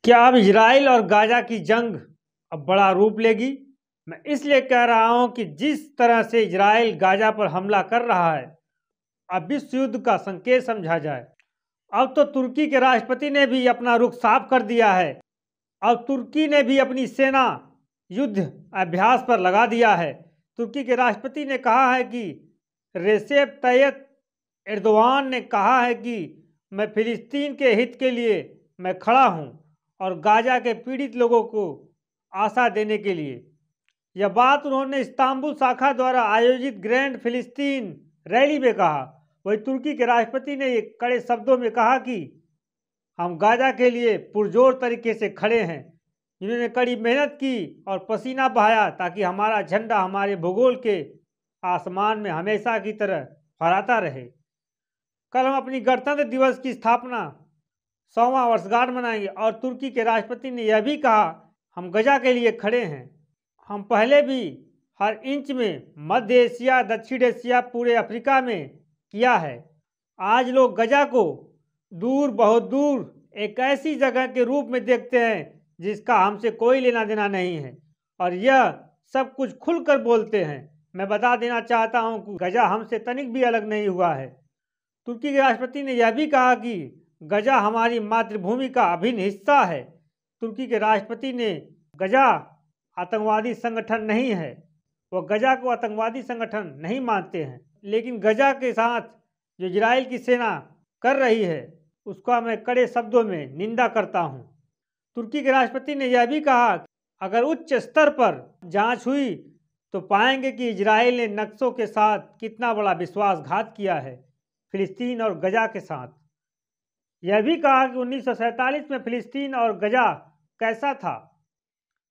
क्या अब इजराइल और गाजा की जंग अब बड़ा रूप लेगी? मैं इसलिए कह रहा हूं कि जिस तरह से इजराइल गाजा पर हमला कर रहा है, अब विश्व युद्ध का संकेत समझा जाए। अब तो तुर्की के राष्ट्रपति ने भी अपना रुख साफ कर दिया है। अब तुर्की ने भी अपनी सेना युद्ध अभ्यास पर लगा दिया है। तुर्की के राष्ट्रपति ने कहा है कि रेसेप तैयप एर्दोआन ने कहा है कि मैं फिलिस्तीन के हित के लिए मैं खड़ा हूं और गाजा के पीड़ित लोगों को आशा देने के लिए। यह बात उन्होंने इस्तांबुल शाखा द्वारा आयोजित ग्रैंड फिलिस्तीन रैली में कहा। वही तुर्की के राष्ट्रपति ने कड़े शब्दों में कहा कि हम गाजा के लिए पुरजोर तरीके से खड़े हैं। इन्होंने कड़ी मेहनत की और पसीना बहाया ताकि हमारा झंडा हमारे भूगोल के आसमान में हमेशा की तरह फहराता रहे। कल हम अपनी गणतंत्र दिवस की स्थापना 100वां वर्षगांठ मनाएंगे और तुर्की के राष्ट्रपति ने यह भी कहा हम गाजा के लिए खड़े हैं। हम पहले भी हर इंच में मध्य एशिया, दक्षिण एशिया, पूरे अफ्रीका में किया है। आज लोग गाजा को दूर, बहुत दूर एक ऐसी जगह के रूप में देखते हैं जिसका हमसे कोई लेना देना नहीं है और यह सब कुछ खुलकर बोलते हैं। मैं बता देना चाहता हूं कि गाजा हमसे तनिक भी अलग नहीं हुआ है। तुर्की के राष्ट्रपति ने यह भी कहा कि गाजा हमारी मातृभूमि का अभिन्न हिस्सा है। तुर्की के राष्ट्रपति ने गाजा आतंकवादी संगठन नहीं है, वह गाजा को आतंकवादी संगठन नहीं मानते हैं, लेकिन गाजा के साथ जो इजराइल की सेना कर रही है उसका मैं कड़े शब्दों में निंदा करता हूं। तुर्की के राष्ट्रपति ने यह भी कहा अगर उच्च स्तर पर जांच हुई तो पाएंगे कि इजराइल ने नक्सों के साथ कितना बड़ा विश्वासघात किया है फिलिस्तीन और गाजा के साथ। यह भी कहा कि 1947 में फिलिस्तीन और गाजा कैसा था।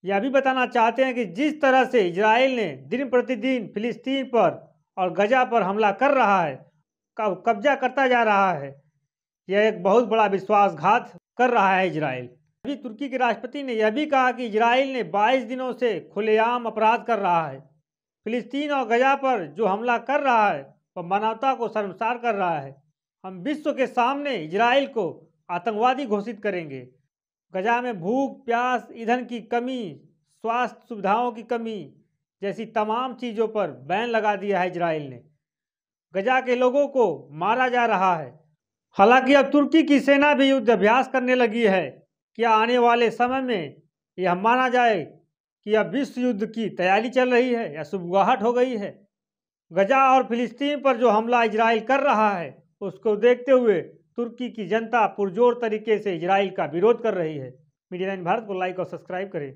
यह भी बताना चाहते हैं कि जिस तरह से इजराइल ने दिन प्रतिदिन फिलिस्तीन पर और गाजा पर हमला कर रहा है, कब्जा करता जा रहा है, यह एक बहुत बड़ा विश्वासघात कर रहा है इजराइल। अभी तुर्की के राष्ट्रपति ने यह भी कहा कि इजराइल ने 22 दिनों से खुलेआम अपराध कर रहा है। फिलिस्तीन और गाजा पर जो हमला कर रहा है वह मानवता को शर्मसार कर रहा है। हम विश्व के सामने इजराइल को आतंकवादी घोषित करेंगे। गाजा में भूख, प्यास, ईंधन की कमी, स्वास्थ्य सुविधाओं की कमी जैसी तमाम चीज़ों पर बैन लगा दिया है इजराइल ने। गाजा के लोगों को मारा जा रहा है। हालांकि अब तुर्की की सेना भी युद्ध अभ्यास करने लगी है। क्या आने वाले समय में यह माना जाए कि अब विश्व युद्ध की तैयारी चल रही है या सुबुगाहट हो गई है? गाजा और फिलिस्तीन पर जो हमला इजराइल कर रहा है उसको देखते हुए तुर्की की जनता पुरजोर तरीके से इजराइल का विरोध कर रही है। मीडिया 9 भारत को लाइक और सब्सक्राइब करें।